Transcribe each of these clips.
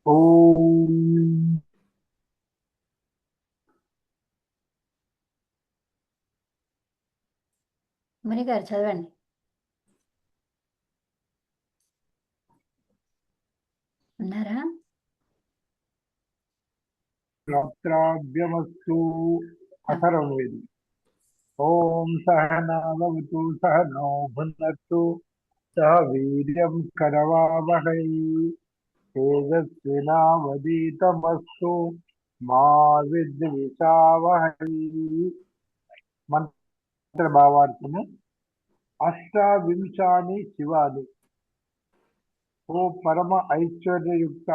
ఓం ముని గారు చదవండి. ఉన్నారా? రాత్రాభ్యమస్తు అథర్వవేది. ఓం సహనావతు సహనో భునత్తు సహ వీర్యం కరవావహై తేజస్వినావదీతమస్తు మా విద్విషావహై. మంత్ర భావార్థము: అష్టావింశాని శివాని. ఓ పరమ ఐశ్వర్యయుక్త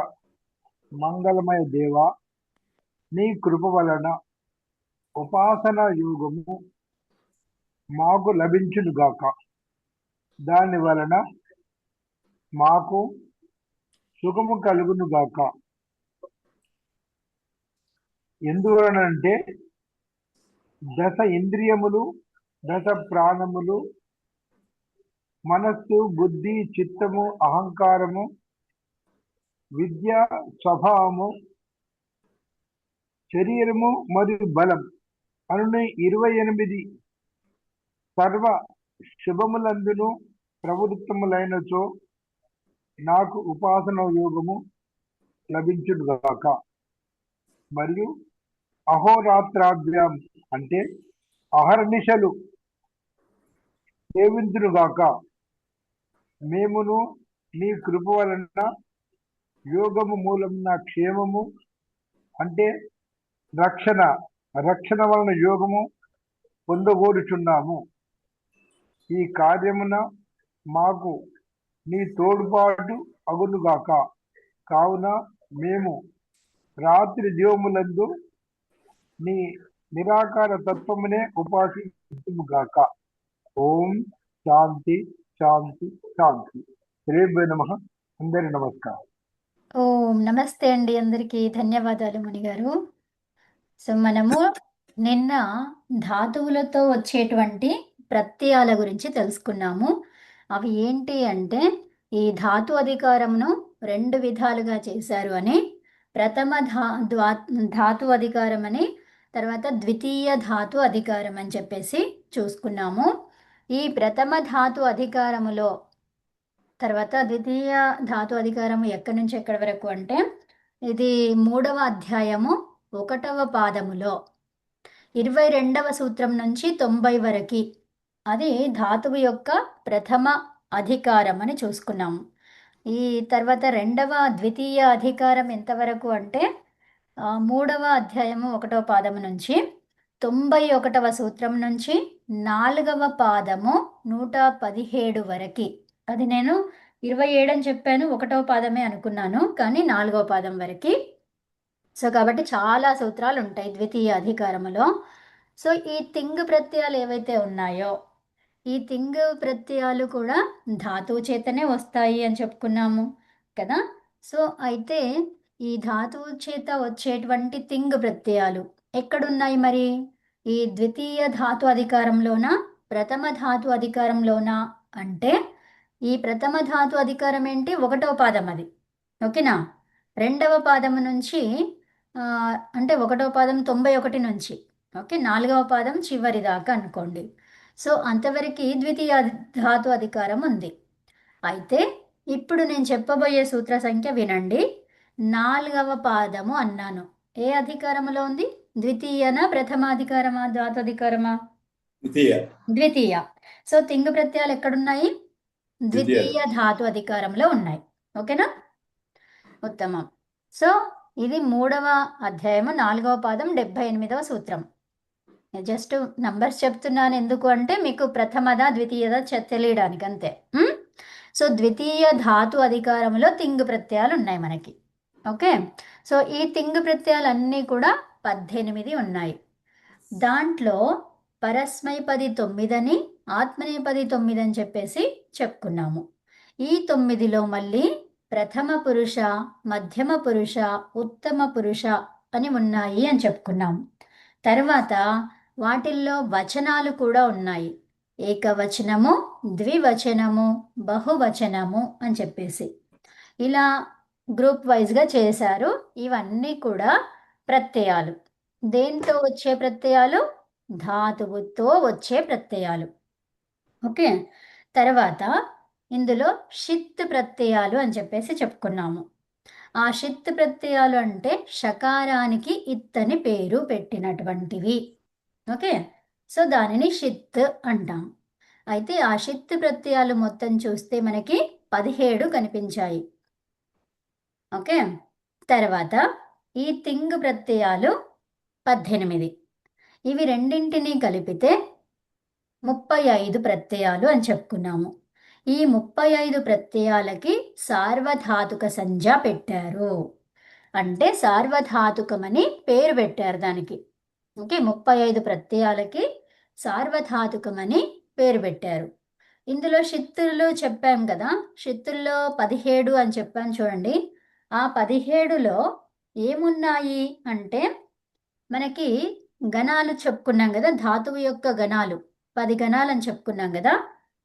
మంగళమయ దేవ, నీ కృప వలన ఉపాసన యోగము మాకు లభించునుగాక. దాని వలన మాకు సుఖము కలుగునుగాక. ఎందువలనంటే దశ ఇంద్రియములు, దశ ప్రాణములు, మనస్సు, బుద్ధి, చిత్తము, అహంకారము, విద్య, స్వభావము, శరీరము మరియు బలం అను 28 సర్వ శుభములందును ప్రవృత్తములైనచో నాకు ఉపాసన యోగము లభించునుగాక. మరియు అహోరాత్రాభ్యాం అంటే అహర్నిశలు సేవించునుగాక. మేమును నీ కృప వలన యోగము మూలమున క్షేమము అంటే రక్షణ రక్షణ వలన యోగము పొందగోరుచున్నాము. ఈ కార్యమున మాకు నీ తోడ్పాటు అగునుగాక. కావున మేము రాత్రి దీవములందు నీ నిరాకార తత్వమునే ఉపాసించుగాక. ఓం శాంతి శాంతి శాంతి. శ్రీభ్యో నమః. అందరి నమస్కారం. ఓం నమస్తే అండి. అందరికీ ధన్యవాదాలు ముని గారు. సో మనము నిన్న ధాతువులతో వచ్చేటువంటి ప్రత్యయాల గురించి తెలుసుకున్నాము. అవి ఏంటి అంటే, ఈ ధాతు అధికారమును రెండు విధాలుగా చేశారు అని, ప్రథమ ధాతు అధికారం అని, తర్వాత ద్వితీయ ధాతు అధికారం అని చెప్పేసి చూసుకున్నాము. ఈ ప్రథమ ధాతు అధికారములో తర్వాత ద్వితీయ ధాతు అధికారం ఎక్కడి నుంచి ఎక్కడి వరకు అంటే, ఇది 3వ అధ్యాయము 1వ పాదములో 22వ సూత్రం నుంచి 90 వరకు అది ధాతువు యొక్క ప్రథమ అధికారం అని చూసుకున్నాము. ఈ తర్వాత ద్వితీయ అధికారం ఎంతవరకు అంటే 3వ అధ్యాయము 1వ పాదము నుంచి 91వ సూత్రం నుంచి 4వ పాదము 117 వరకు. అది నేను 27 అని చెప్పాను, 1వ పాదమే అనుకున్నాను, కానీ 4వ పాదం వరకు. సో కాబట్టి చాలా సూత్రాలు ఉంటాయి ద్వితీయ అధికారములో. సో ఈ తింగ్ ప్రత్యయాలు ఏవైతే ఉన్నాయో, ఈ తింగ్ ప్రత్యయాలు కూడా ధాతువు చేతనే వస్తాయి అని చెప్పుకున్నాము కదా. సో అయితే ఈ ధాతువు చేత వచ్చేటువంటి తింగ్ ప్రత్యయాలు ఎక్కడున్నాయి మరి? ఈ ద్వితీయ ధాతు అధికారంలోనా, ప్రథమ ధాతు అధికారంలోనా అంటే, ఈ ప్రథమ ధాతు అధికారం ఏంటి? 1వ పాదం అది. ఓకేనా? 2వ పాదము నుంచి ఆ, అంటే 1వ పాదం 91 నుంచి, ఓకే, 4వ పాదం చివరి దాకా అనుకోండి. సో అంతవరకు ద్వితీయ ధాతు అధికారం ఉంది. అయితే ఇప్పుడు నేను చెప్పబోయే సూత్ర సంఖ్య వినండి. 4వ పాదము అన్నాను. ఏ అధికారములో ఉంది? ద్వితీయనా ప్రథమాధికారమా ధాతు అధికారమా? ద్వితీయ. ద్వితీయ. సో తింగు ప్రత్యయాలు ఎక్కడున్నాయి? ద్వితీయ. ద్వితీయ ధాతు అధికారంలో ఉన్నాయి. ఓకేనా? ఉత్తమం. సో ఇది 3వ అధ్యాయము 4వ పాదం 78వ సూత్రం. జస్ట్ నంబర్స్ చెప్తున్నాను ఎందుకు అంటే, మీకు ప్రథమద ద్వితీయద తెలియడానికి అంతే. సో ద్వితీయ ధాతు అధికారంలో తింగు ప్రత్యయాలు ఉన్నాయి మనకి. ఓకే. సో ఈ తింగు ప్రత్యయాలు అన్నీ కూడా 18 ఉన్నాయి. దాంట్లో పరస్మైపది 9 అని, ఆత్మనేపది 9 అని చెప్పేసి చెప్పుకున్నాము. ఈ 9లో మళ్ళీ ప్రథమ పురుష, మధ్యమ పురుష, ఉత్తమ పురుష అని ఉన్నాయి అని చెప్పుకున్నాము. తర్వాత వాటిల్లో వచనాలు కూడా ఉన్నాయి. ఏకవచనము, ద్వివచనము, బహువచనము అని చెప్పేసి ఇలా గ్రూప్ వైజ్గా చేశారు. ఇవన్నీ కూడా ప్రత్యయాలు. దేంతో వచ్చే ప్రత్యయాలు? ధాతువుతో వచ్చే ప్రత్యయాలు. ఓకే. తర్వాత ఇందులో షిత్ ప్రత్యయాలు అని చెప్పేసి చెప్పుకున్నాము. ఆ షిత్ ప్రత్యయాలు అంటే షకారానికి ఇత్తని పేరు పెట్టినటువంటివి. ఓకే. సో దానిని షిత్ అంటాం. అయితే ఆ షిత్ ప్రత్యయాలు మొత్తం చూస్తే మనకి 17 కనిపించాయి. ఓకే. తర్వాత ఈ తింగ్ ప్రత్యయాలు 18. ఇవి రెండింటినీ కలిపితే 35 ప్రత్యయాలు అని చెప్పుకున్నాము. ఈ 35 ప్రత్యయాలకి సార్వధాతుక సంజ్ఞ పెట్టారు. అంటే సార్వధాతుకమని పేరు పెట్టారు దానికి. ఓకే. 35 ప్రత్యయాలకి సార్వధాతుకమని పేరు పెట్టారు. ఇందులో షిత్తులు చెప్పాం కదా, షిత్తుల్లో 17 అని చెప్పాను చూడండి. ఆ 17లో ఏమున్నాయి అంటే మనకి గణాలు చెప్పుకున్నాం కదా, ధాతువు యొక్క గణాలు 10 గణాలు అని చెప్పుకున్నాం కదా.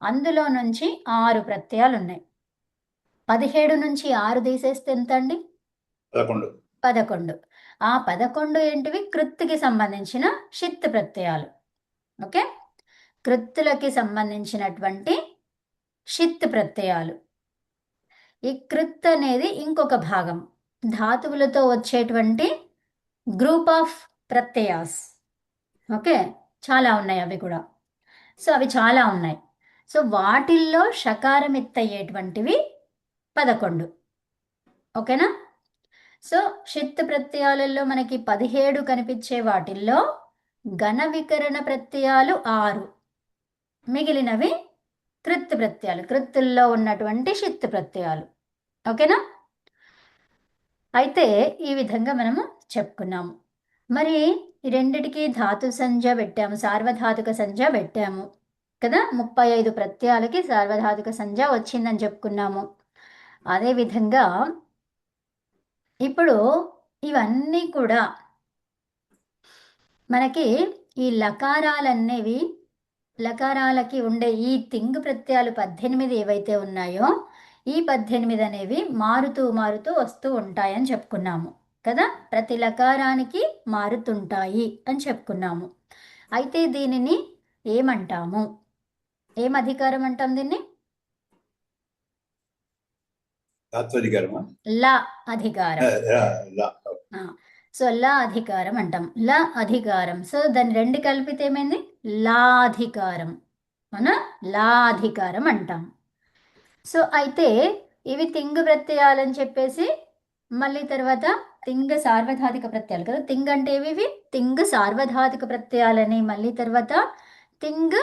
అందులో నుంచి 6 ప్రత్యయాలు ఉన్నాయి. 17 నుంచి 6 తీసేస్తే ఎంత అండి? 11. 11. ఆ 11 ఏంటివి? కృత్తుకి సంబంధించిన షిత్ ప్రత్యయాలు. ఓకే. కృత్తులకి సంబంధించినటువంటి షిత్ ప్రత్యయాలు. ఈ కృత్ అనేది ఇంకొక భాగం, ధాతువులతో వచ్చేటువంటి గ్రూప్ ఆఫ్ ప్రత్యయాస్. ఓకే. చాలా ఉన్నాయి అవి కూడా. సో అవి చాలా ఉన్నాయి. సో వాటిల్లో షకారం ఎత్తయ్యేటువంటివి 11. ఓకేనా? సో షిత్ ప్రత్యయాలలో మనకి 17 కనిపించే వాటిల్లో ఘన వికరణ ప్రత్యయాలు 6, మిగిలినవి కృత్ ప్రత్యయాలు, కృత్తుల్లో ఉన్నటువంటి షిత్ ప్రత్యయాలు. ఓకేనా? అయితే ఈ విధంగా మనము చెప్పుకున్నాము. మరి ఈ రెండిటికి ధాతు సంజ్ఞ పెట్టాము, సార్వధాతుక సంజ్ఞ పెట్టాము కదా. 35 ప్రత్యయాలకి సార్వధాతుక సంజ్ఞ వచ్చిందని చెప్పుకున్నాము. అదేవిధంగా ఇప్పుడు ఇవన్నీ కూడా మనకి ఈ లకారాలనేవి, లకారాలకి ఉండే ఈ తింగ్ ప్రత్యయాలు 18 ఏవైతే ఉన్నాయో ఈ 18 అనేవి మారుతూ వస్తూ ఉంటాయని చెప్పుకున్నాము కదా. ప్రతి లకారానికి మారుతుంటాయి అని చెప్పుకున్నాము. అయితే దీనిని ఏమంటాము? ఏం అధికారం అంటాం దీన్ని? ధాత్వధికారమా? ల అధికారం. లా. సో లా అధికారం అంటాం. ల అధికారం. సో దాన్ని రెండు కలిపితే ఏమైంది? లాధికారం. మన లాధికారం అంటాం. సో అయితే ఇవి తింగ్ ప్రత్యయాలని చెప్పేసి మళ్ళీ తర్వాత తింగ్ సార్వధాతుక ప్రత్యయాలు కదా. తింగ్ అంటే ఇవి తింగ్ సార్వధాతుక ప్రత్యయాలని, మళ్ళీ తర్వాత తింగ్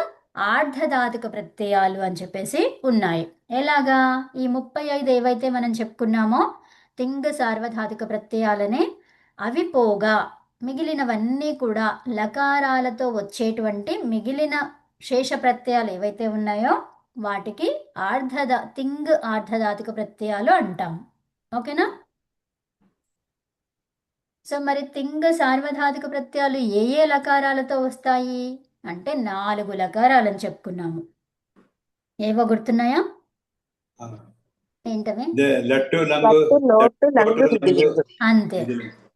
ఆర్ధధాతుక ప్రత్యయాలు అని చెప్పేసి ఉన్నాయి. ఎలాగా? ఈ 35 ఏవైతే మనం చెప్పుకున్నామో తింగ్ సార్వధాతుక ప్రత్యయాలని, అవి పోగా మిగిలినవన్నీ కూడా లకారాలతో వచ్చేటువంటి మిగిలిన శేష ప్రత్యయాలు ఏవైతే ఉన్నాయో వాటికి తింగ్ ఆర్ధధాతుక ప్రత్యయాలు అంటాం. ఓకేనా? సో మరి తింగ్ సార్వధాతుక ప్రత్యయాలు ఏ ఏ లకారాలతో వస్తాయి అంటే 4 లకారాలని చెప్పుకున్నాము. ఏవో గుర్తున్నాయా? ఏంటవి? లట్టు, లోటు, లంగు, విధిలింగు. అంతే.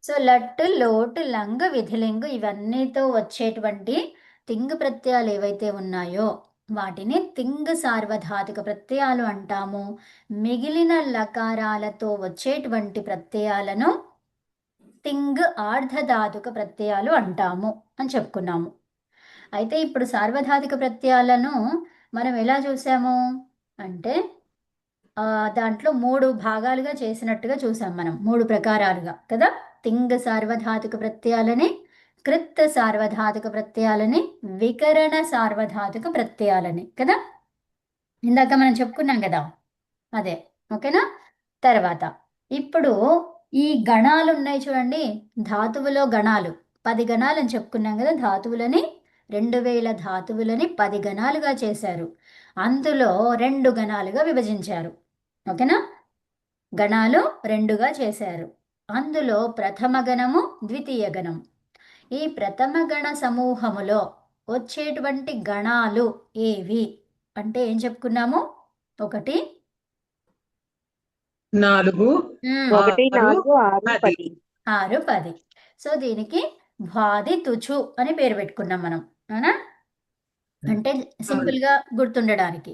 సో లట్టు, లోటు, లంగు, విధిలింగు ఇవన్నీతో వచ్చేటువంటి తింగ్ ప్రత్యయాలు ఏవైతే ఉన్నాయో వాటిని తింగ్ సార్వధాతుక ప్రత్యయాలు అంటాము. మిగిలిన లకారాలతో వచ్చేటువంటి ప్రత్యయాలను తింగ్ ఆర్ధధాతుక ప్రత్యయాలు అంటాము అని చెప్పుకున్నాము. అయితే ఇప్పుడు సార్వధాతుక ప్రత్యయాలను మనం ఎలా చూసాము అంటే దాంట్లో 3 భాగాలుగా చేసినట్టుగా చూసాం మనం, 3 ప్రకారాలుగా కదా. తింగ్ సార్వధాతుక ప్రత్యయాలని, కృత్ సార్వధాతుక ప్రత్యయాలని, వికరణ సార్వధాతుక ప్రత్యయాలని కదా. ఇందాక మనం చెప్పుకున్నాం కదా అదే. ఓకేనా? తర్వాత ఇప్పుడు ఈ గణాలు ఉన్నాయి చూడండి, ధాతువులో గణాలు 10 గణాలు అని చెప్పుకున్నాం కదా. ధాతువులని 2000 ధాతువులని 10 గణాలుగా చేశారు. అందులో 2 గణాలుగా విభజించారు. ఓకేనా? గణాలు 2గా చేశారు. అందులో ప్రథమ గణము, ద్వితీయ గణం. ఈ ప్రథమ గణ సమూహములో వచ్చేటువంటి గణాలు ఏవి అంటే ఏం చెప్పుకున్నాము? ఒకటి 4 ఉమ్, 1, 6 4, 6, 10 10. 6, 10. సో దీనికి భ్వాది తుచు అని పేరు పెట్టుకున్నాం మనం, అవునా? అంటే సింపుల్ గా గుర్తుండడానికి.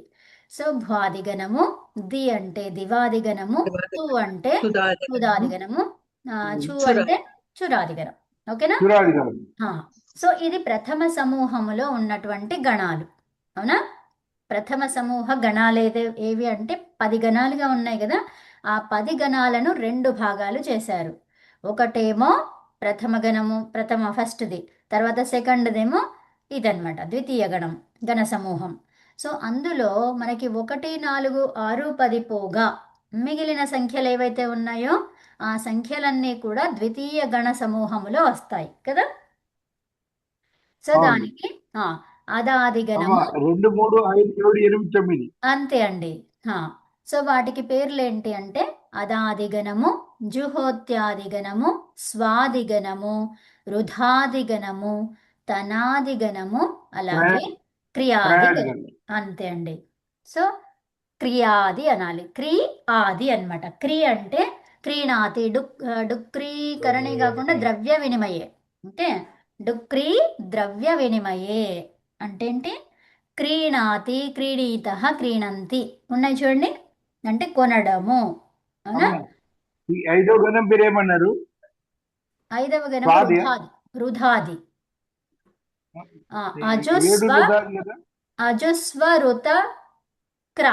సో భ్వాది గణము, ది అంటే దివాది గణము, తు అంటే తుదాది సుధాగణము గణము, చు చుర అంటే చురాది గణం. ఓకేనా? చురాది గారు. ఆ, సో ఇది ప్రథమ సమూహములో ఉన్నటువంటి గణాలు, అవునా? ప్రథమ సమూహ గణాలు ఏవి అంటే 10 గణాలుగా ఉన్నాయి కదా. ఆ 10 గణాలను 2 భాగాలు చేశారు. ఒకటేమో ప్రథమ గణము, ఫస్ట్ది, తర్వాత సెకండ్దేమో ఇదన్నమాట ద్వితీయ గణం, గణ సమూహం. సో అందులో మనకి 1, 4, 6, 10 పోగా మిగిలిన సంఖ్యలు ఏవైతే ఉన్నాయో ఆ సంఖ్యలన్నీ కూడా ద్వితీయ గణ సమూహములో వస్తాయి కదా. సో అవును దానికి అదాది అమ్మ, గణము 2, 3, 5, 7, 8, 9. అంతే అండి. హా. సో వాటికి పేర్లు ఏంటి అంటే అదాది గణము, జుహోత్యాది గణము, స్వాది గణము, రుధాది గణము, తనాది గణము, అలాగే క్రియాది ప్రయాది గణం. గారు. అంతే అండి. సో క్రియాది అనాలి, క్రీ ఆది అన్నమాట. క్రీ అంటే క్రీణాతి, డుక్రీకరణే కాకుండా ద్రవ్య వినిమయే. ఓకే, డుక్రీ ద్రవ్య వినిమయే అంటే ఏంటి? క్రీణాతి, క్రీడీత, క్రీణంతి ఉన్నాయి చూడండి, అంటే కొనడము, అవునా? అమ్మ, ఈ 5వ గణం పేరు ఏమన్నారు? 5వ గణము స్వాది. రుధాది. ఆ, 7 అజుస్వ రుధాది కదా. అజుస్వరుత క్ర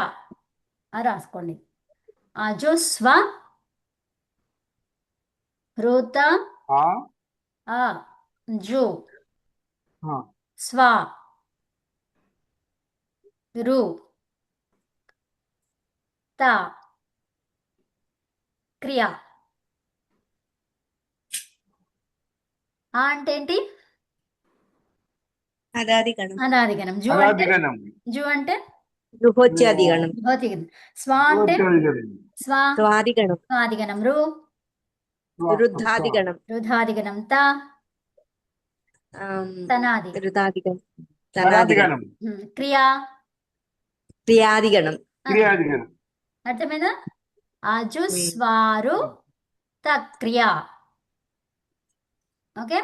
రాసుకోండి. అజుస్వ రుత ఆ, ఆ జు ఆ, స్వ రు త క్రియ. అంటే ఏంటి? అదాది గణం. అనాది గణం. అదాది గణం. జు అంటే గృహోత్యాది గణం. భౌతిక గణం. స్వ అంటే రుధాది గణం. స్వాది గణం. స్వాది గణం. రు రుద్ధాది గణం. రుధాది గణం. త తనాది. రుదాది గణం. తనాది తనాది గణం. గణం. క్రియా క్రియాది గణం. క్రియాది గణం. అర్థమైందా? అజుస్వారు తక్రియ. ఓకే,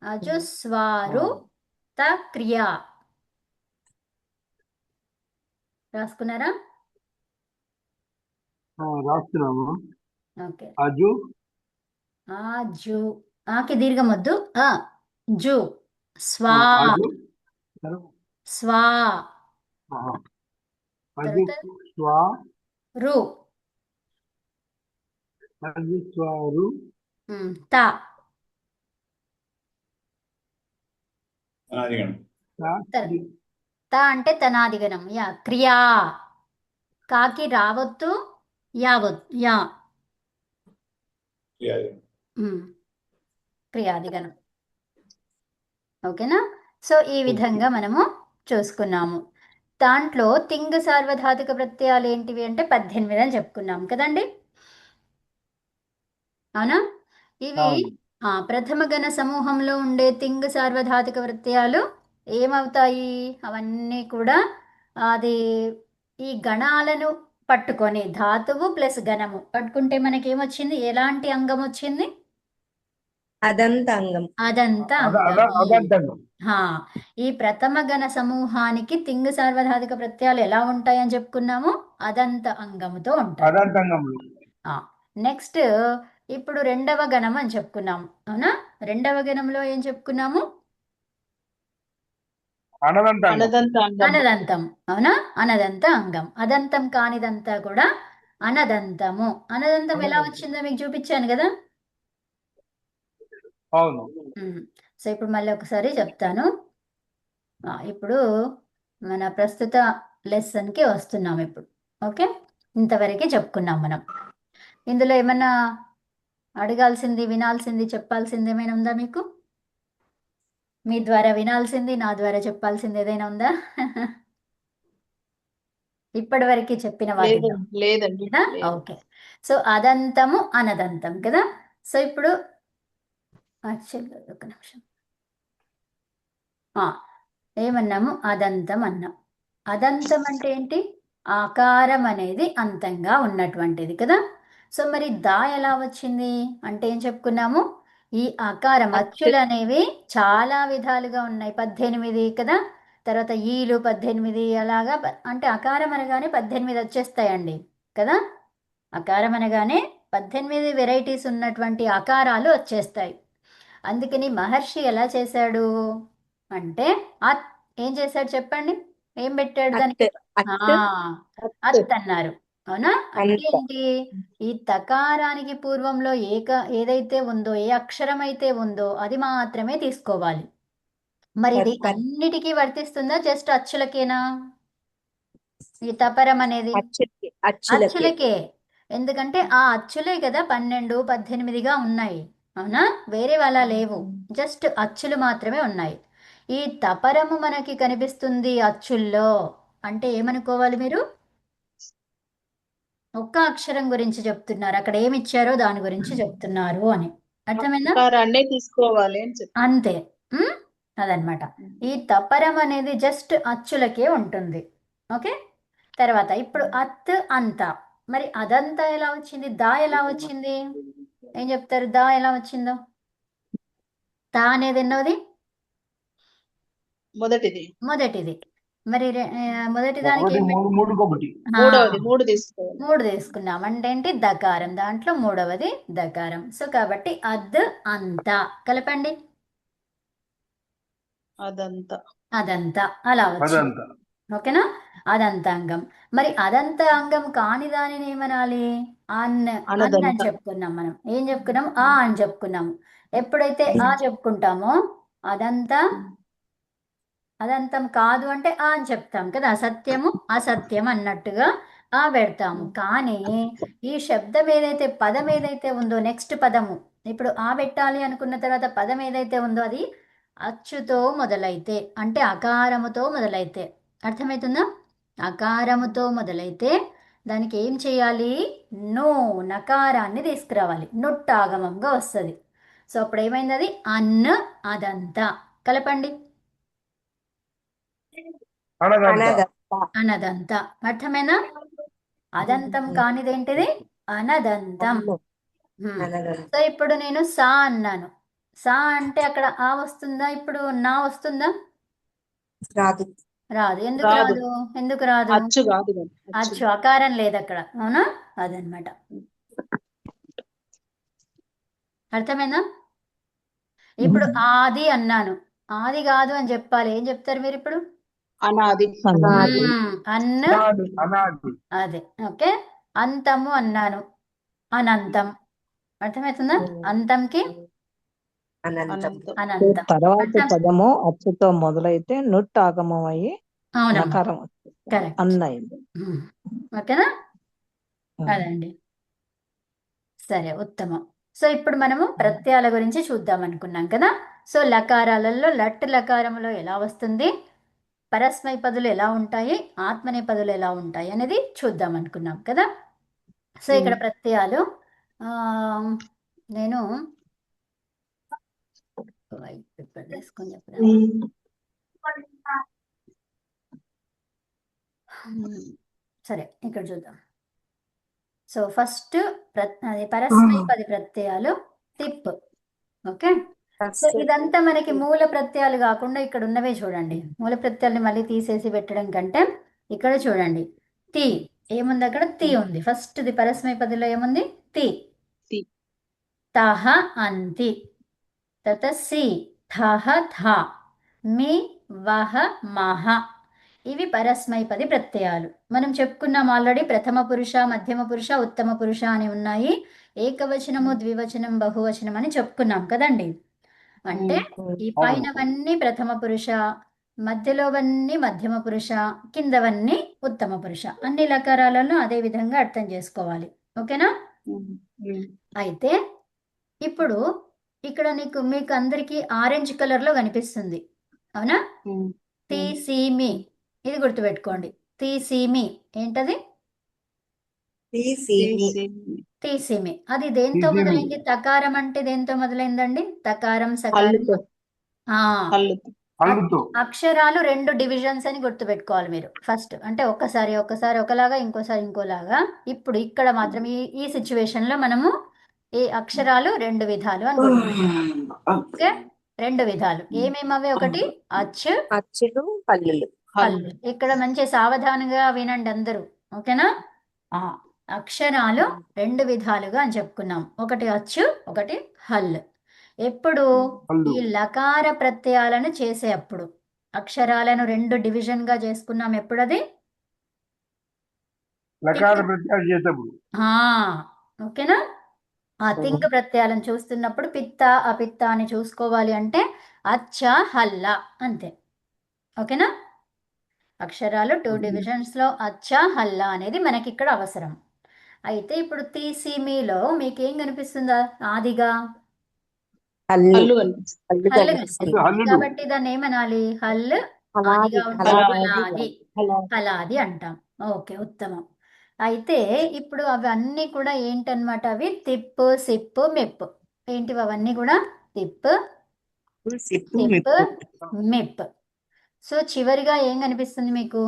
అజుస్వారు తక్రియ. రాసుకున్నారా? రాస్తున్నాము. ఓకే. అజు జు, ఆకి దీర్ఘం వద్దు. జు స్వా అజు స్వా అజు తర్వాత స్వా రు అజు స్వారు త అనాదిగణం. త అంటే తనాదిగణం. యా క్రియా, కాకి రావత్తు యా క్రియాదిగణం. క్రియాదిగణం. ఓకేనా? సో ఈ విధంగా మనము చూసుకున్నాము. దాంట్లో తింగ్ సార్వధాతుక ప్రత్యయాలు ఏంటివి అంటే 18 అని చెప్పుకున్నాం కదండి, అవునా? ఇవి ప్రథమ గణ సమూహంలో ఉండే తింగ్ సార్వధాతుక ప్రత్యయాలు ఏమవుతాయి? అవన్నీ కూడా అది ఈ గణాలను పట్టుకొని, ధాతువు ప్లస్ గణము పట్టుకుంటే మనకి ఏమొచ్చింది? ఎలాంటి అంగం వచ్చింది? అదంత అంగం. అదంత అంగం. అదంతంగం. ఈ ప్రథమ గణ సమూహానికి తింగ్ సార్వధాతుక ప్రత్యయాలు ఎలా ఉంటాయని చెప్పుకున్నాము? అదంత అంగముతో ఉంటాయి. అదంతంగంలో. నెక్స్ట్ ఇప్పుడు రెండవ గణం అని చెప్పుకున్నాము, అవునా? రెండవ గణంలో ఏం చెప్పుకున్నాము? అనదంతం, అవునా? అనదంత అంగం. అదంతం కానిదంతా కూడా అనదంతము. అనదంతం ఎలా వచ్చిందో మీకు చూపించాను కదా. అవును. సో ఇప్పుడు మళ్ళీ ఒకసారి చెప్తాను. ఇప్పుడు మన ప్రస్తుత లెసన్కి వస్తున్నాం ఇప్పుడు. ఓకే, ఇంతవరకే చెప్పుకున్నాం మనం. ఇందులో ఏమన్నా అడగాల్సింది, వినాల్సింది, చెప్పాల్సింది ఏమైనా ఉందా మీకు? మీ ద్వారా వినాల్సింది, నా ద్వారా చెప్పాల్సింది ఏదైనా ఉందా? ఇప్పటి వరకు చెప్పిన వాటిలో లేదండి. ఓకే. సో అదంతము అనదంతం కదా. సో ఇప్పుడు ఒక నిమిషం, ఏమన్నాము? అదంతం అన్నాం. అదంతం అంటే ఏంటి? ఆకారం అనేది అంతంగా ఉన్నటువంటిది కదా. సో మరి దా ఎలా వచ్చింది అంటే ఏం చెప్పుకున్నాము? ఈ ఆకారం అచ్చులు అనేవి చాలా విధాలుగా ఉన్నాయి, 18 కదా. తర్వాత ఈలు 18 అలాగా అంటే ఆకారం అనగానే 18 వచ్చేస్తాయండి కదా. ఆకారం అనగానే 18 వెరైటీస్ ఉన్నటువంటి ఆకారాలు వచ్చేస్తాయి. అందుకని మహర్షి ఎలా చేశాడు అంటే అత్ ఏం చేశాడు చెప్పండి? ఏం పెట్టాడు దానికి? అత్ అన్నారు, అవునా? అంటే ఏంటి? ఈ తకారానికి పూర్వంలో ఏదైతే ఉందో, ఏ అక్షరం అయితే ఉందో అది మాత్రమే తీసుకోవాలి. మరి ఇది అన్నిటికీ వర్తిస్తుందా, జస్ట్ అచ్చులకేనా ఈ తపరం అనేది? అచ్చులకే. ఎందుకంటే ఆ అచ్చులే కదా 12, 18గా ఉన్నాయి, అవునా? వేరే వాళ్ళ లేవు, జస్ట్ అచ్చులు మాత్రమే ఉన్నాయి. ఈ తపరము మనకి కనిపిస్తుంది అచ్చుల్లో అంటే ఏమనుకోవాలి మీరు? ఒక్క అక్షరం గురించి చెప్తున్నారు, అక్కడ ఏమి ఇచ్చారో దాని గురించి చెప్తున్నారు అని. అర్థమైందా? ఆకారాన్నే తీసుకోవాలి అని చెప్పి. అంతే. అదనమాట. ఈ తపరం అనేది జస్ట్ అచ్చులకే ఉంటుంది. ఓకే. తర్వాత ఇప్పుడు అత్ అంత. మరి అదంతా ఎలా వచ్చింది? దా ఎలా వచ్చింది? ఏం చెప్తారు? దా ఎలా వచ్చిందో? తా అనేది ఎన్నోది? మొదటిది. మొదటిది. మరి మొదటి దానికి ఒకటి ఏం మూడు మూడుకి ఒకటి మూడవది 3 తీసుకోవాలి. 3 తీసుకున్నాం అంటే ఏంటి? దకారం. దాంట్లో మూడవది దకారం. సో కాబట్టి అద్ అంత కలపండి. అదంతా. అదంతా అలా వచ్చింది. అదంతా ఓకేనా? అదంతాంగం. మరి అదంతాంగం కాని దానిని ఏమనాలి? అన్ అని అనదంతా. చెప్పుకున్నాం మనం. ఏం చెప్పుకున్నాం? ఆ అని చెప్పుకున్నాము. ఎప్పుడైతే ఆ చెప్పుకుంటామో అదంతం కాదు అంటే ఆ అని చెప్తాం కదా. అసత్యము అసత్యం అన్నట్టుగా ఆ పెడతాము. కానీ ఈ శబ్దం ఏదైతే పదం ఏదైతే ఉందో, నెక్స్ట్ పదము ఇప్పుడు ఆ పెట్టాలి అనుకున్న తర్వాత పదం ఏదైతే ఉందో అది అచ్చుతో మొదలైతే అంటే అకారముతో మొదలైతే, అర్థమవుతుందా? అకారముతో మొదలైతే దానికి ఏం చేయాలి? నో నకారాన్ని తీసుకురావాలి, నుట్టాగమంగా వస్తుంది. సో అప్పుడు ఏమైంది? అది అన్న అదంతా కలపండి. అనదంతా. అర్థమేనా? అదంతం కానిదేంటిది? అనదంతం. సో ఇప్పుడు నేను సా అన్నాను. సా అంటే అక్కడ ఆ వస్తుందా? ఇప్పుడు నా వస్తుందా? రాదు. రాదు. ఎందుకు రాదు. రాదు? ఎందుకు రాదు? అచ్చు కాదు కదా. అచ్చు ఆకారం లేదు అక్కడ, అవునా? అదనమాట. అర్థమైందా? ఇప్పుడు ఆది అన్నాను, ఆది కాదు అని చెప్పాలి. ఏం చెప్తారు మీరు ఇప్పుడు? అనాది. అన్న అనాది అదే. ఓకే. అంతము అన్నాను, అనంతం. అర్థమవుతుందా? అంతంకి అనంతం. అనంతం. తర్వాత పదము అచ్చుతో మొదలైతే నుట్ ఆగమం అయ్యి అవునమ్మా, నకారం కరెక్ట్. అన్నయింది. ఓకేనా? అదండి. సరే, ఉత్తమం. సో ఇప్పుడు మనము ప్రత్యయాల గురించి చూద్దాం అనుకున్నాం కదా. సో లకారాలలో లట్ లకారంలో ఎలా వస్తుంది, పరస్మైపదులు ఎలా ఉంటాయి, ఆత్మనేపదులు ఎలా ఉంటాయి అనేది చూద్దాం అనుకున్నాం కదా. సో ఇక్కడ ప్రత్యయాలు నేను వైట్ పేపర్ తీసుకొని చెప్తాను. సరే ఇక్కడ చూద్దాం. సో ఫస్ట్ అది పరస్మైపది ప్రత్యయాలు టిప్. ఓకే. సో ఇదంతా మనకి మూల ప్రత్యయాలు కాకుండా ఇక్కడ ఉన్నవే చూడండి. మూల ప్రత్యయాలని మళ్ళీ తీసేసి పెట్టడం కంటే ఇక్కడ చూడండి, తి ఏముంది అక్కడ? తి ఉంది. ఫస్ట్ ది పరస్మైపదిలో ఏముంది? తి. తహ అంతి. తర్వాత సి థహ థ మీ వహ మహ. ఇవి పరస్మైపది ప్రత్యయాలు. మనం చెప్పుకున్నాం ఆల్రెడీ. ప్రథమ పురుష, మధ్యమ పురుష, ఉత్తమ పురుష అని ఉన్నాయి. ఏకవచనము, ద్వివచనం, బహువచనం అని చెప్పుకున్నాం కదండి. అంటే ఈ పైనవన్నీ ప్రథమ పురుష, మధ్యలోవన్నీ మధ్యమ పురుష, కిందవన్నీ ఉత్తమ పురుష. అన్ని లకారాలను అదే విధంగా అర్థం చేసుకోవాలి. ఓకేనా? అయితే ఇప్పుడు ఇక్కడ మీకు అందరికీ ఆరెంజ్ కలర్ లో కనిపిస్తుంది, అవునా? తీసిమి, ఇది గుర్తుపెట్టుకోండి. తీసిమి ఏంటది? తీసిమి. అది దేంతో మొదలైంది? తకారం అంటే దేంతో మొదలైందండి? తకారం సకారం హల్లుతో అక్షరాలు 2 డివిజన్స్ అని గుర్తుపెట్టుకోవాలి మీరు ఫస్ట్. అంటే ఒకసారి ఒకలాగా, ఇంకోసారి ఇంకోలాగా. ఇప్పుడు ఇక్కడ మాత్రం ఈ సిచ్యువేషన్ లో మనము ఈ అక్షరాలు 2 విధాలు అని గుర్తుపెట్టుకోవాలి. ఓకే, 2 విధాలు ఏమేమవి? ఒకటి అచ్చు, అచ్చులు హల్లులు. హల్లు. ఇక్కడ మంచి సావధానంగా వినండి అందరూ, ఓకేనా? అక్షరాలు 2 విధాలుగా అని చెప్పుకున్నాం. ఒకటి అచ్చు, ఒకటి హల్. ఎప్పుడు? హల్లు ఈ లకార ప్రత్యయాలను చేసే అప్పుడు. అక్షరాలను 2 డివిజన్ గా చేసుకున్నాం. ఎప్పుడది? లకార ప్రత్యయాలు చేసేప్పుడు ఆ, ఓకేనా? ఆ తింగ ప్రత్యయాలను చూస్తున్నప్పుడు పిత్త అపిత్త అని చూసుకోవాలి అంటే అచ్చ హల్ల అంతే. ఓకేనా? అక్షరాలు 2 డివిజన్స్ లో అచ్చ హల్ల అనేది మనకి ఇక్కడ అవసరం. అయితే ఇప్పుడు తీసిమీలో మీకేం కనిపిస్తుందా? ఆదిగా హల్లు హల్లు కనిపిస్తుంది. హల్లు హల్లు కనిపిస్తుంది. కనిపిస్తుంది. హల్లులు. కాబట్టి దాన్ని ఏమనాలి? హల్ హలాది ఆదిగా ఉంటే హలాది హలాది, హలాది. హలాది అంటాం. ఓకే, ఉత్తమం. అయితే ఇప్పుడు అవన్నీ కూడా ఏంటన్నమాట? అవి తిప్పు, సిప్పు, మెప్పు. ఏంటివి అవన్నీ కూడా? తిప్పు, సిప్పు సిప్, మెప్పు మెప్. సో చివరిగా ఏం కనిపిస్తుంది మీకు?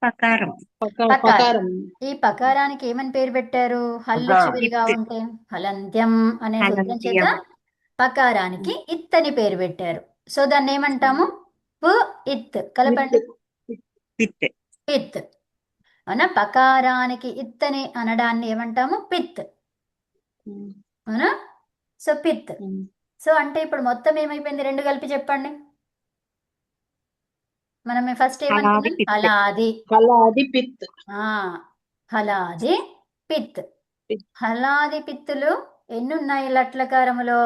పకారం. పకారం. పకారం. ఈ పకారానికి ఏమని పేరు పెట్టారు? హల్లు పకారం. చివరిగా ఇత్. ఉంటే హలంత్యం అనే సూత్రం చేత హలంత్యం. పకారానికి ఇత్తని పేరు పెట్టారు. సో దాన్ని ఏమంటాము? పు ఇత్. కలపండి. పిత్. పిత్. అవునా? పకారానికి ఇత్తని అనడాన్ని ఏమంటాము? పిత్. అవునా? So pith. సో అంటే ఇప్పుడు మొత్తం ఏమైపోయింది? 2 కలిపి చెప్పండి. మనం ఫస్ట్ హలాది ఏమనుకున్నాం? పిత్. హలాది. హలాది పిత్. హలాది పిత్. పిత్. హలాది పిత్తులు ఎన్ని ఉన్నాయి లట్లకారములో,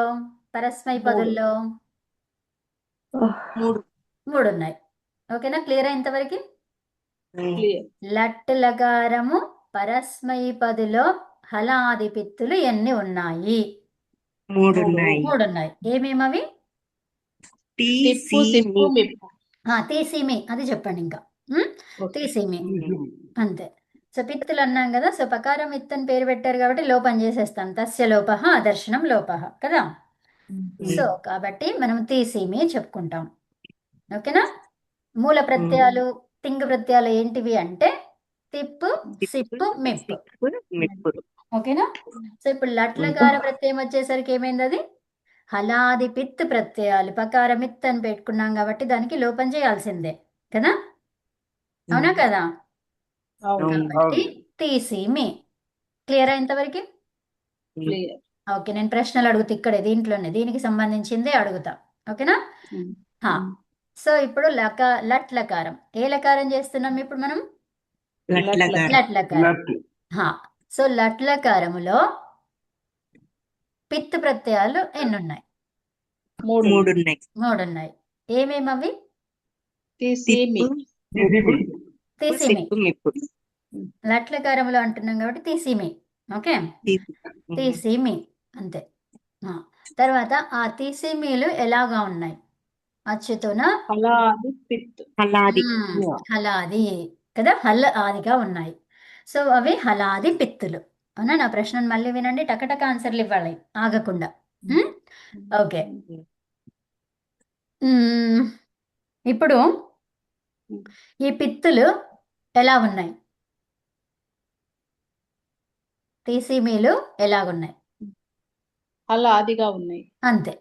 పరస్మై పదుల్లో? 3. 3 ఉన్నాయి. ఓకేనా? క్లియర్ ఇంతవరకు? క్లియర్. లట్ లకారము పరస్మై పదిలో హలాది పిత్తులు ఎన్ని ఉన్నాయి? 3 ఉన్నాయి. 3 ఉన్నాయి. ఏమేమవి? తిప్పు, సిప్పు, మెప్పు. తీసిమి అది చెప్పండి ఇంకా. ఓకే. తీసిమి అంతే. సో పిత్తులు అన్నాం కదా. సో పకారం ఇత్తని పేరు పెట్టారు కాబట్టి లోపం చేసేస్తాం. తస్య లోప అదర్శనం లోప కదా. సో కాబట్టి మనం తీసిమి చెప్పుకుంటాం. ఓకేనా? మూల ప్రత్యయాలు, తింగ ప్రత్యయాలు ఏంటివి అంటే తిప్పు, సిప్పు, మెప్పు. మెప్పు. ఓకేనా? సో ఇప్పుడు లట్లకార ప్రత్యయం వచ్చేసరికి ఏమైంది? అది హలాది పిత్ ప్రత్యయాలు. పకారం ఇత్ అని పెట్టుకున్నాం కాబట్టి దానికి లోపం చేయాల్సిందే కదా. అవునా కదా? అవును. కాబట్టి తీసిమి. క్లియర్ ఇంతవరకు? క్లియర్. ఓకే, నేను ప్రశ్నలు అడుగుతా ఇక్కడే, దీంట్లోనే దీనికి సంబంధించిందే అడుగుతా. ఓకేనా? సో ఇప్పుడు లట్ లకారం. ఏ లకారం చేస్తున్నాం ఇప్పుడు మనం? లట్ లకారం. లట్ సో లట్ లకారములో పిత్ ప్రత్యయాలు ఎన్ని ఉన్నాయి? 3 ఉన్నాయి. 3 ఉన్నాయి. ఏమేమవి? తీసిమి. తీసిమి తీసిమి. సిప్పు మెప్పు. లట్లకారములో అంటున్నాం కాబట్టి తీసిమి. ఓకే, తీసిమి అంతే. తర్వాత ఆ తీసిమీలు ఎలాగా ఉన్నాయి? అచ్చుతోన హలాది పిత్. హలాది. హలాది కదా, హల్ ఆదిగా ఉన్నాయి. సో అవి హలాది పిత్తులు. అవునా? నా ప్రశ్నను మళ్ళీ వినండి, టకటక ఆన్సర్లు ఇవ్వాలి ఆగకుండా. ఓకే, ఇప్పుడు ఈ పిత్తులు ఎలా ఉన్నాయి? తీసిమీలు ఎలాగున్నాయి? హలాదిగా ఉన్నాయి. అంతే,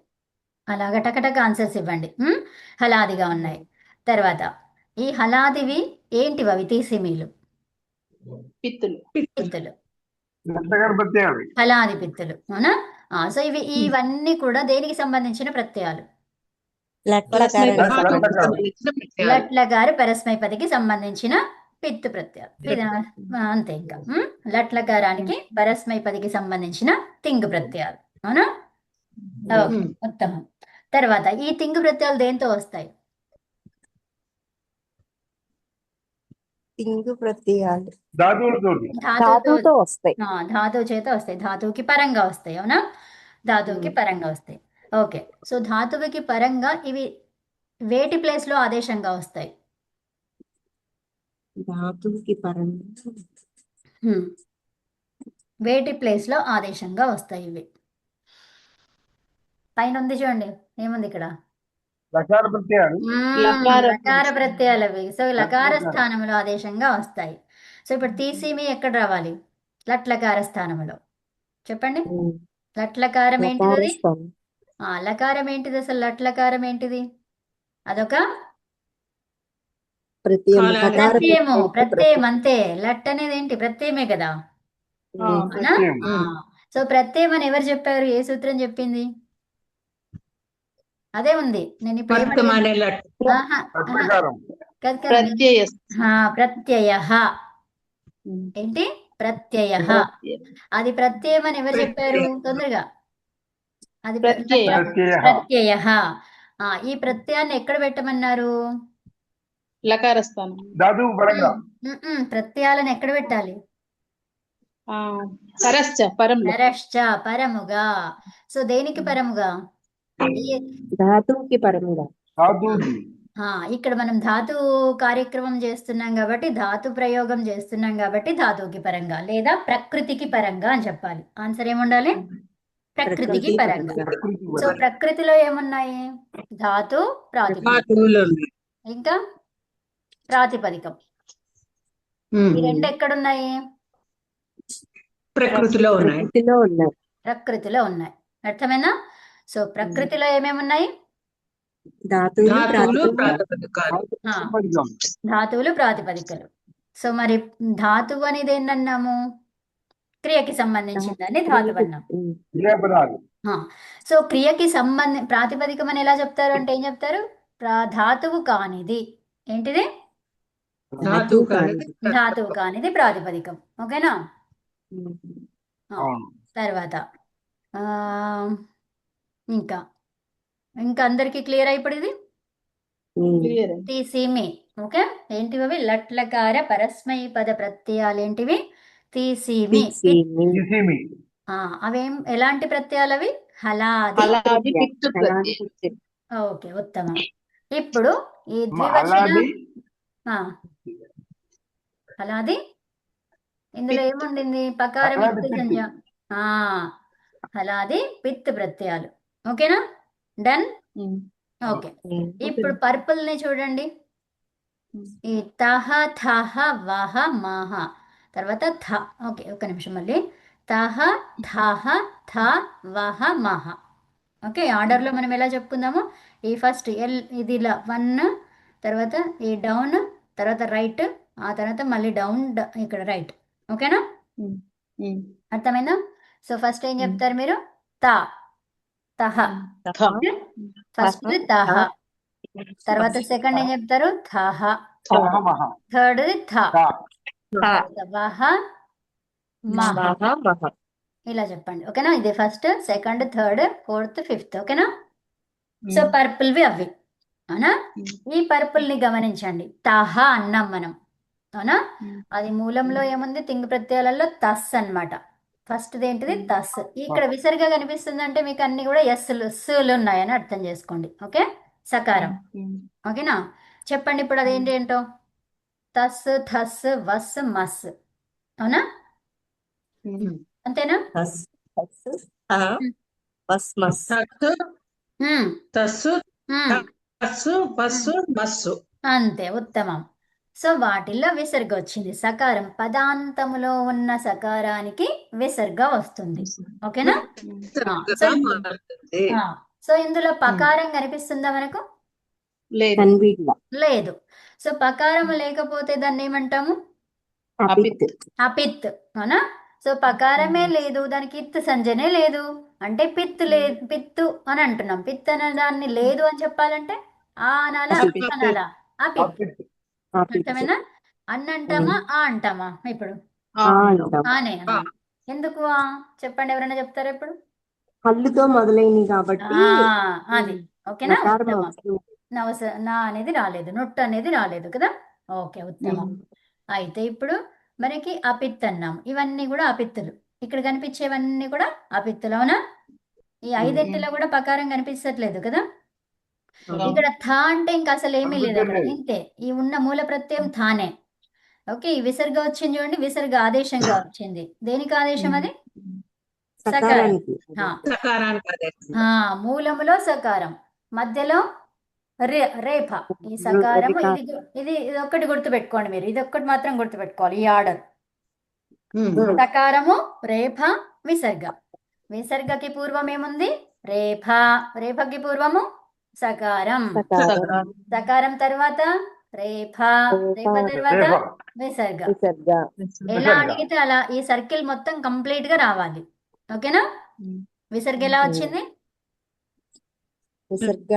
అలాగ టకటక ఆన్సర్స్ ఇవ్వండి. హలాదిగా ఉన్నాయి. తర్వాత ఈ హలాదివి ఏంటివి? అవి తీసిమీలు పిత్తులు. పిత్తులు, లకార ప్రత్యయాలు హలాది పిత్తులు. అవునా? సో ఇవన్నీ కూడా దేనికి సంబంధించిన ప్రత్యయాలు? లట్లకారానికి సంబంధించిన ప్రత్యయాలు. లట్లగారు పరస్మైపదికి సంబంధించిన పిత్తు ప్రత్యయాలు. అంతే ఇంకా. లట్లకారానికి పరస్మైపదికి సంబంధించిన తింగు ప్రత్యయాలు. అవునా? ఓకే, ఉత్తమం. తర్వాత ఈ తింగు ప్రత్యయాలు దేంతో వస్తాయి? తింగు ప్రత్యయాలు ధాతువులతోటి ధాతువుతో వస్తాయి. ధాతువు చేత వస్తాయి. ధాతువుకి పరంగా వస్తాయి. అవునా? ధాతువుకి పరంగా వస్తాయి. ఓకే, సో ధాతువుకి పరంగా ఇవి వేటి ప్లేస్ లో ఆదేశంగా వస్తాయి? ధాతువుకి పరంగా వేటి ప్లేస్ లో ఆదేశంగా వస్తాయి ఇవి? పైన ఉంది చూడండి, ఏముంది ఇక్కడ? లకార ప్రత్యయాలు లకార లకార ప్రత్యయాలు అవి. సో లకార లకార. స్థానంలో ఆదేశంగా వస్తాయి. సో ఇప్పుడు తీసిమి ఎక్కడ రావాలి? లట్లకార స్థానంలో. చెప్పండి, లట్లకారం ఏంటిది అది? లకారస్థానం. లకారం ఏంటిది అసలు? లట్లకారం ఏంటిది? అదొక ప్రత్యయం కాలాలు. లకార ప్రత్యయము. ప్రత్యయం ప్రత్యయం అంతే. లట్ అనేది ఏంటి? ప్రత్యయమే కదా. అవునా? ప్రత్యయం. సో ప్రత్యయం అని ఎవరు చెప్పారు? ఏ సూత్రం చెప్పింది? అదే ఉంది. నేను ఇప్పుడు ఏమడిగాను? వర్తమానే లట్ ఆహా, ఆహా. ప్రకారం కాదు కాదు. ప్రత్యయ ప్రత్యయ. ఏంటి? ప్రత్యయ. అది ప్రత్యయం అని ఎవరు చెప్పారు? తొందరగా. అది ప్రత్యయ. ప్రత్యయ. ఈ ప్రత్యయాన్ని ఎక్కడ పెట్టమన్నారు? లకార స్థానం. ధాతువు పరంగా ప్రత్యయాలను ఎక్కడ పెట్టాలి? పరశ్చ పరంలో. పరశ్చ పరముగా. సో దేనికి పరముగా? ధాతువుకి పరముగా. ధాతువుకి ఇక్కడ మనం ధాతు కార్యక్రమం చేస్తున్నాం కాబట్టి, ధాతు ప్రయోగం చేస్తున్నాం కాబట్టి ధాతువుకి పరంగా లేదా ప్రకృతికి పరంగా అని చెప్పాలి. ఆన్సర్ ఏముండాలి? ప్రకృతికి పరంగా. సో ప్రకృతిలో ఏమున్నాయి? ధాతు, ప్రాతిపదికం, ధాతువులు ఉన్నాయి. ఇంకా ప్రాతిపదికం. ఈ రెండు ఎక్కడున్నాయి? ప్రకృతిలో ఉన్నాయి. ప్రకృతిలో ఉన్నాయి. ప్రకృతిలో ఉన్నాయి. అర్థమేనా? సో ప్రకృతిలో ఏమేమి ఉన్నాయి? ధాతువులు ధాతువులు ప్రాతిపదికలు. ప్రాతిపదికాలు. ధాతువులు, ప్రాతిపదికలు. సో మరి ధాతువు అనేది ఏంటన్నాము? క్రియకి సంబంధించిందని ధాతువు అన్నాం. క్రియాపదాలు సో క్రియకి ప్రాతిపదికం అని ఎలా చెప్తారు అంటే ఏం చెప్తారు? ధాతువు కానిది ఏంటిది? ధాతువు కానిది ధాతువు కానిది ప్రాతిపదికం. ఓకేనా? అవును. తర్వాత ఆ, ఇంకా ఇంకా అందరికీ క్లియర్ అయిపోయింది. క్లియర్. తీసిమి. ఓకే, ఏంటివి అవి? లట్లకార పరస్మైపద ప్రత్యయాలు ఏంటివి? తీసిమి. తీసిమి అవేం ఎలాంటి ప్రత్యయాలు అవి? హలాది. అలాది పిత్తు ప్రత్యయం. ఓకే, ఉత్తమం. ఇప్పుడు ఈ అలాది హలాది ఇందులో ఏముండింది? పకారం, హలాది ఇత్తు, పిత్తు. సంజ్ఞ. హలాది పిత్ ప్రత్యయాలు. ఓకేనా? డన్. ఓకే, ఇప్పుడు పర్పుల్ ని చూడండి. ఈ తహ, థహ, వహ, మహ, తర్వాత థ. ఓకే, ఒక్క నిమిషం మళ్ళీ. తహ, థహ, థ, వహ, మహ. ఓకే, ఆర్డర్లో మనం ఎలా చెప్పుకుందాము? ఈ ఫస్ట్ ఇది ఇలా 1, తర్వాత ఈ డౌన్, తర్వాత రైట్, ఆ తర్వాత మళ్ళీ డౌన్, ఇక్కడ రైట్. ఓకేనా? అర్థమైందా? సో ఫస్ట్ ఏం చెప్తారు మీరు? త, తహ. ఫస్ట్ తహ, తర్వాత సెకండ్ ఏం చెప్తారు? థహ, సహమహ థర్డ్ థ, తా వహ, మహ. ఇలా చెప్పండి. ఓకేనా? ఇది first, second, third, fourth, fifth. ఓకేనా? సో పర్పుల్ వి అవి. అవునా? ఈ పర్పుల్ ని గమనించండి. తహ అన్నాం మనం. అవునా? అది మూలంలో ఏముంది? తింగ ప్రత్యయాలలో తస్ అన్నమాట. ఫస్ట్ ఏంటిది? తస్. ఇక్కడ విసర్గ కనిపిస్తుంది అంటే మీకు అన్ని కూడా ఎస్లు ఉన్నాయని అర్థం చేసుకోండి. ఓకే, సకారం. ఓకేనా? చెప్పండి ఇప్పుడు అదేంటి ఏంటో? తస్, థస్, వస్, మస్. అవునా? అంతేనా? తస్సు తస్సు తస్సు బస్సు మస్సు. అంతే, ఉత్తమం. సో వాటిల్లో విసర్గ వచ్చింది. సకారం పదాంతములో ఉన్న సకారానికి విసర్గ వస్తుంది. ఓకేనా? మారుతుంది. సో ఇందులో పకారం కనిపిస్తుందా మనకు? లేదు. లేదు. సో పకారం లేకపోతే దాన్ని ఏమంటాము? అపిత్. అవునా? సో పకారమే లేదు, దానికి ఇత్ సంజనే లేదు అంటే పిత్ లేదు, పిత్తు అని అంటున్నాం. పిత్ అనే దాన్ని లేదు అని చెప్పాలంటే ఆ అనాలా, అనాలా? అపిత్. అర్థమేనా? అంటామా, ఆ అంటామా? ఇప్పుడు ఆనే అనాలి. ఎందుకు చెప్పండి, ఎవరైనా చెప్తారా ఇప్పుడు? హల్లుతో మొదలైనవి కాబట్టి అది. ఓకేనా? లకారం ఉత్తమం. అవసరం. నా అనేది రాలేదు, నొట్టు అనేది రాలేదు కదా. ఓకే, ఉత్తమం. అయితే ఇప్పుడు మనకి అపిత్ అన్నాం. ఇవన్నీ కూడా అపిత్తులు. ఇక్కడ కనిపించేవన్నీ కూడా అపిత్తులు. అవునా? ఈ 5 కూడా పకారం కనిపించట్లేదు కదా. ఇక్కడ థ అంటే ఇంకా అసలు ఏమీ లేదు అక్కడ. ఇంతే, ఈ ఉన్న మూల ప్రత్యయం థానే. ఓకే, ఈ విసర్గ వచ్చింది చూడండి. విసర్గ ఆదేశంగా వచ్చింది. దేనికి ఆదేశం అది? సకారం. సకారానికి సకారానికి అదే. మూలములో సకారం, మధ్యలో రేఫ. ఈ సకారము ఇది ఒక్కటి గుర్తుపెట్టుకోండి మీరు. ఇది ఒక్కటి మాత్రం గుర్తుపెట్టుకోవాలి ఈ ఆర్డర్. సకారము, రేఫ, విసర్గ. విసర్గకి పూర్వం ఏముంది? రేఫ. రేఫకి పూర్వము సకారం. సకారం తర్వాత రేఫ. రేఫ తర్వాత రేఫ. విసర్గ. విసర్గ. ఎలా విసర్గ. అడిగితే అలా ఈ సర్కిల్ మొత్తం కంప్లీట్ గా రావాలి. ఓకేనా? విసర్గ ఎలా వచ్చింది? విసర్గ.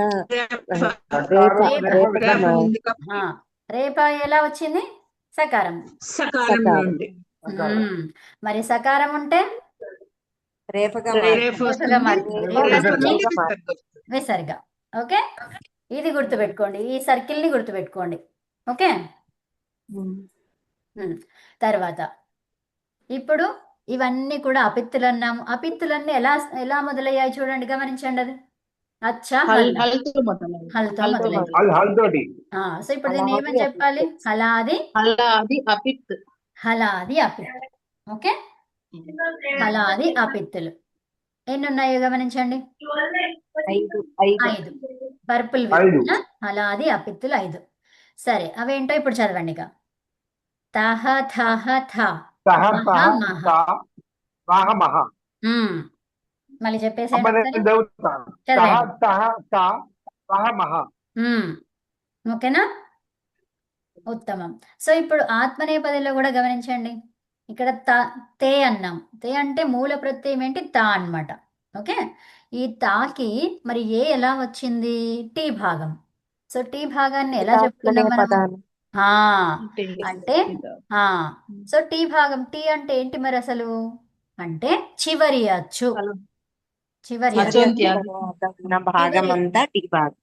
సకారం, రేఫ. రేఫ, రేఫ. ఆ, రేప ఎలా వచ్చింది? సకారం. సకారం నుండి మరి సకారం ఉంటే రేఫగా రేఫ రేఫగా వస్తుంది. మారుతుంది. రేఫ రేప నుండి నుండి విసర్గ. విసర్గ. ఓకే, ఇది గుర్తుపెట్టుకోండి. ఈ సర్కిల్ ని గుర్తుపెట్టుకోండి. ఓకే. తర్వాత ఇప్పుడు ఇవన్నీ కూడా అపిత్తులు అన్నాము. అపిత్తులన్నీ ఎలా ఎలా మొదలయ్యాయి చూడండి, గమనించండి. అది అచ్చా హల్లా. హల్తో మొదలైంది. హల్తో హల్తో మొదలైంది. హల్ హల్ తోటి. సో ఇప్పుడు దీన్ని ఏమని చెప్పాలి? హలాది హలాది అపిత్. హలాది అపిత్. ఓకే, హలాది అపిత్తులు ఎన్ని ఉన్నాయో గమనించండి. 5. 5. పర్పుల్ 5. హలాది అపిత్తులు 5. సరే, అవేంటో ఇప్పుడు చదవండి ఇక. తహ థహ థ సహ మహ సహ మహ. తా మహ మహ. మళ్ళీ చెప్పేసేయండి అమ్మ ఒకసారి. నేను చదువుతాను. సహ చదవండి. సహ తా మహ మహ. ఓకేనా? ఉత్తమం. సో ఇప్పుడు ఆత్మనేపథ్యంలో కూడా గమనించండి. ఇక్కడ తే అన్నాం. తే అంటే మూల ప్రత్యయం ఏంటి? తా అన్నమాట. ఓకే, ఈ తాకి మరి ఏ ఎలా వచ్చింది? టీ భాగం. సో టీ భాగాన్ని ఎలా చెప్పుకున్నాం మనం? పదాలు. అంటే సో టీ భాగం. టీ అంటే ఏంటి మరి అసలు? అంటే చివరి అచ్చు. చివరి ఉన్న భాగం అంతా టీ భాగం.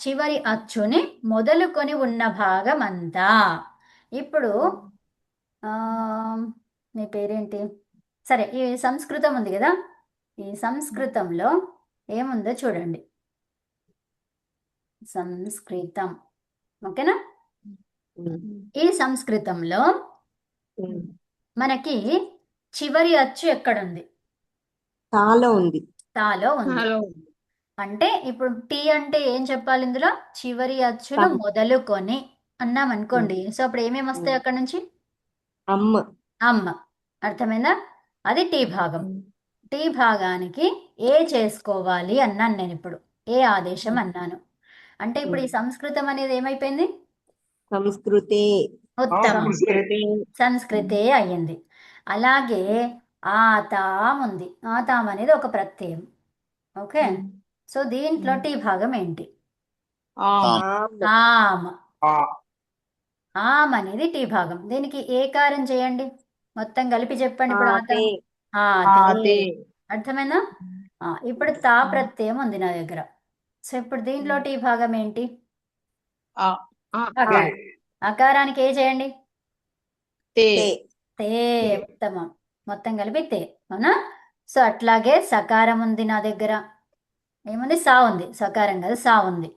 చివరి అచ్చుని మొదలుకొని ఉన్న భాగం అంతా. ఇప్పుడు మీ పేరేంటి? సరే, ఈ సంస్కృతం ఉంది కదా, ఈ సంస్కృతంలో ఏముందో చూడండి. సంస్కృతం. ఓకేనా? ఈ సంస్కృతంలో మనకి చివరి అచ్చు ఎక్కడుంది? తాలో ఉంది. తాలో ఉంది. అంటే ఇప్పుడు టీ అంటే ఏం చెప్పాలి ఇందులో? చివరి అచ్చులు మొదలుకొని అన్నాం అనుకోండి. సో అప్పుడు ఏమేమి వస్తాయి అక్కడ నుంచి? అమ్మ. అర్థమైందా? అది టీ భాగం. టీ భాగానికి ఏ చేసుకోవాలి అన్నాను నేను ఇప్పుడు. ఏ ఆదేశం అన్నాను. అంటే ఇప్పుడు ఈ సంస్కృతం అనేది ఏమైపోయింది? సంస్కృతే. ఉత్తమం. సంస్కృతే అయ్యింది. అలాగే ఆతాం ఉంది. ఆతాం అనేది ఒక ప్రత్యయం. ఓకే, సో దీంట్లో టీ భాగం ఏంటి? ఆమ్. ఆమ్ అనేది టీ భాగం. దీనికి ఏకారం చేయండి, మొత్తం కలిపి చెప్పండి. ఇప్పుడు ఆతే. అర్థమైందా? ఇప్పుడు తా ప్రత్యయం ఉంది నా దగ్గర. సో ఇప్పుడు దీంట్లో టీ భాగం ఏంటి? అకారం. అకారానికి ఏ చేయండి? తే. ఉత్తమం. మొత్తం కలిపి తే. అవునా? సో అట్లాగే సకారం ఉంది నా దగ్గర. ఏముంది? సా ఉంది. సకారం కదా, సా ఉంది.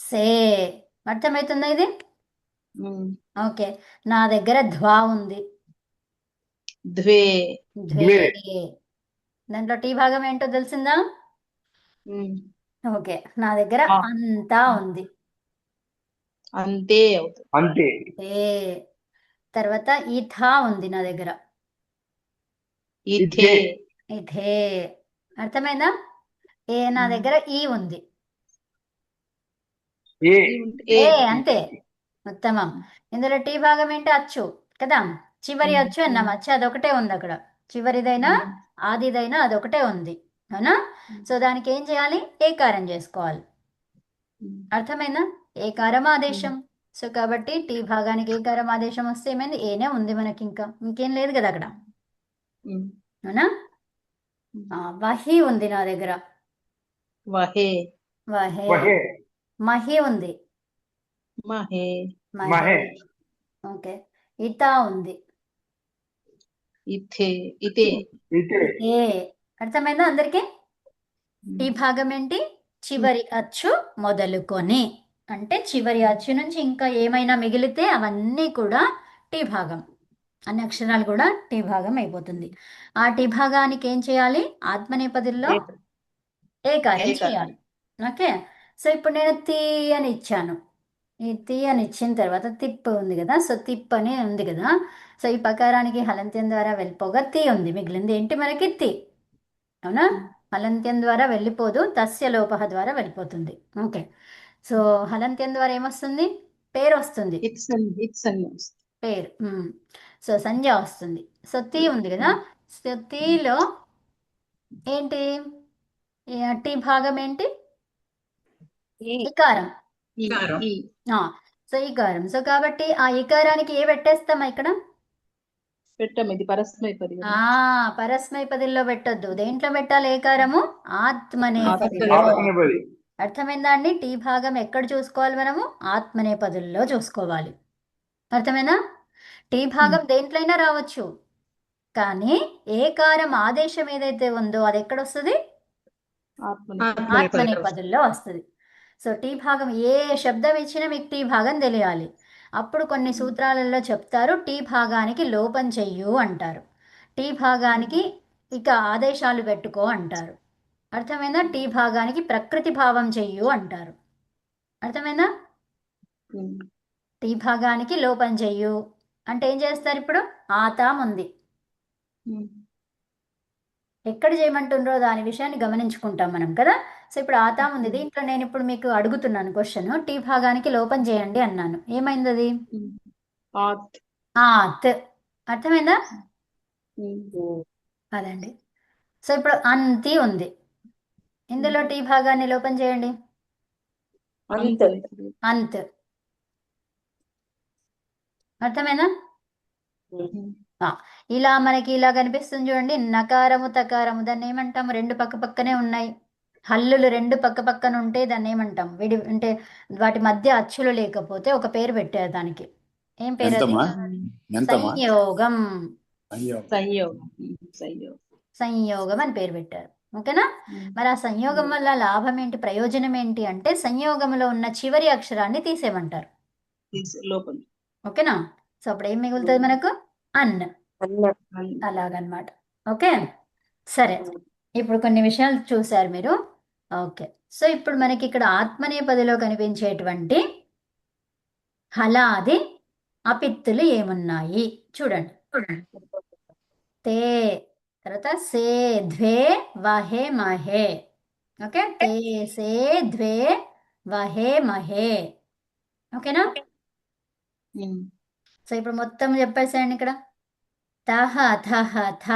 సే. అర్థమవుతుందా ఇది? ఓకే, నా దగ్గర ధ్వా ఉంది. ద్వే. దాంట్లో టీ భాగం ఏంటో తెలిసిందా? ఓకే, నా దగ్గర అంతా ఉంది. అంతే. తర్వాత ఈ థా ఉంది నా దగ్గర. ఇథే. ఇథే. అర్థమైందా? నా దగ్గర ఈ ఉంది. అంతే. ఉత్తమం. ఇందులో టీ భాగం ఏంటి? అచ్చు కదా, చివరి అచ్చు అన్నాం. అచ్చు అదొకటే ఉంది అక్కడ. చివరిదైనా ఆదిదైనా అదొకటే ఉంది. అవునా? సో దానికి ఏం చేయాలి? ఏకారం చేసుకోవాలి. అర్థమైందా? ఏకారం ఆదేశం. సో కాబట్టి టీ భాగానికి ఏకారం ఆదేశం వస్తే ఏమైంది? ఏనే ఉంది మనకి, ఇంకా ఇంకేం లేదు కదా అక్కడ. అవునా? వహి ఉంది నా దగ్గర. వహే. మహి ఉంది. మహే. ఓకే, ఇతా ఉంది. ఇతే. అర్థమైందా అందరికి? టీ భాగం ఏంటి? చివరి అచ్చు మొదలుకొని. అంటే చివరి అచ్చు నుంచి ఇంకా ఏమైనా మిగిలితే అవన్నీ కూడా టీ భాగం. అన్ని అక్షరాలు కూడా టీ భాగం అయిపోతుంది. ఆ టీ భాగానికి ఏం చేయాలి? ఆత్మనేపథ్యంలో ఏకారం చేయాలి. ఓకే, సో ఇప్పుడు నేను తీ అని ఇచ్చాను. ఈ తీ అని ఇచ్చిన తర్వాత తిప్ ఉంది కదా, సో తిప్ అని ఉంది కదా. సో ఈ పకారానికి హలంత్యం ద్వారా వెళ్ళిపోగా తీ ఉంది, మిగిలింది ఏంటి మనకి తి. అవునా? హలంత్యం ద్వారా వెళ్ళిపోదు, తస్య లోపహ ద్వారా వెళ్ళిపోతుంది. ఓకే, సో హలంత్యం ద్వారా ఏమొస్తుంది? పేరు వస్తుంది, ఇట్స్ పేరు. సో సంజ్ఞ వస్తుంది. సో తీ ఉంది కదా, సో తీలో ఏంటి? టీ భాగం ఏంటి? ఇకారం. ఈకారం. సో ఇకారం. సో కాబట్టి ఆ ఇకారానికి ఏ పెట్టేస్తామా ఇక్కడ? పెట్టాము, ఇది పరస్మైపది కదా. పరస్మైపదిలో పెట్టొద్దు. దేంట్లో పెట్టాలి ఏకారము? ఆత్మనేపదిలో. ఆత్మనేపది. అర్థమైందా అండి? టీ భాగం ఎక్కడ చూసుకోవాలి మనము? ఆత్మనేపదుల్లో చూసుకోవాలి. అర్థమైందా? టీ భాగం దేంట్లైనా రావచ్చు, కానీ ఏకారం ఆదేశం ఏదైతే ఉందో అది ఎక్కడ వస్తుంది? ఆత్మనేపదుల్లో వస్తుంది. సో టీ భాగం ఏ శబ్దం ఇచ్చినా మీకు టీ భాగం తెలియాలి. అప్పుడు కొన్ని సూత్రాలలో చెప్తారు టీ భాగానికి లోపం చెయ్యు అంటారు, టీ భాగానికి ఇక ఆదేశాలు పెట్టుకో అంటారు. అర్థమైందా? టీ భాగానికి ప్రకృతి భావం చెయ్యు అంటారు. అర్థమైందా? టీ భాగానికి లోపం చెయ్యు అంటే ఏం చేస్తారు? ఇప్పుడు ఆతాం ఉంది, ఎక్కడ చేయమంటుండ్రో దాని విషయాన్ని గమనించుకుంటాం మనం కదా. సో ఇప్పుడు ఆతాం ఉంది, దీంట్లో నేను ఇప్పుడు మీకు అడుగుతున్నాను క్వశ్చన్, టీ భాగానికి లోపం చేయండి అన్నాను, ఏమైంది అది? ఆత్. అర్థమైందా? అదండి. సో ఇప్పుడు అంతి ఉంది, ఇందులో టీ భాగాన్ని లోపం చేయండి. అంత్. అర్థమైందా? ఇలా మనకి ఇలా కనిపిస్తుంది చూడండి, నకారము తకారము, దాన్ని ఏమంటాము? రెండు పక్క పక్కనే ఉన్నాయి, హల్లులు రెండు పక్క పక్కన ఉంటే దాన్ని ఏమంటాం? అంటే వాటి మధ్య అచ్చులు లేకపోతే ఒక పేరు పెట్టారు దానికి. ఏం పేరు అది? సంయోగం. సంయోగం అని పేరు పెట్టారు. ఓకేనా? మరి ఆ సంయోగం వల్ల లాభం ఏంటి, ప్రయోజనం ఏంటి అంటే సంయోగంలో ఉన్న చివరి అక్షరాన్ని తీసేయమంటారు. ఓకేనా? సో అప్పుడు ఏం మిగులుతుంది మనకు? అన్. అలాగనమాట. ఓకే, సరే. ఇప్పుడు కొన్ని విషయాలు చూసారు మీరు. ఓకే, సో ఇప్పుడు మనకి ఇక్కడ ఆత్మనేపదిలో కనిపించేటువంటి హలాది అపిత్తులు ఏమున్నాయి చూడండి. తే, తర్వాత సే ద్వే వహే మహే. ఓకే, తే సే ద్వే వహే మహే. ఓకేనా? సో ఇప్పుడు మొత్తం చెప్పేసేయండి ఇక్కడ. తహ థహ థ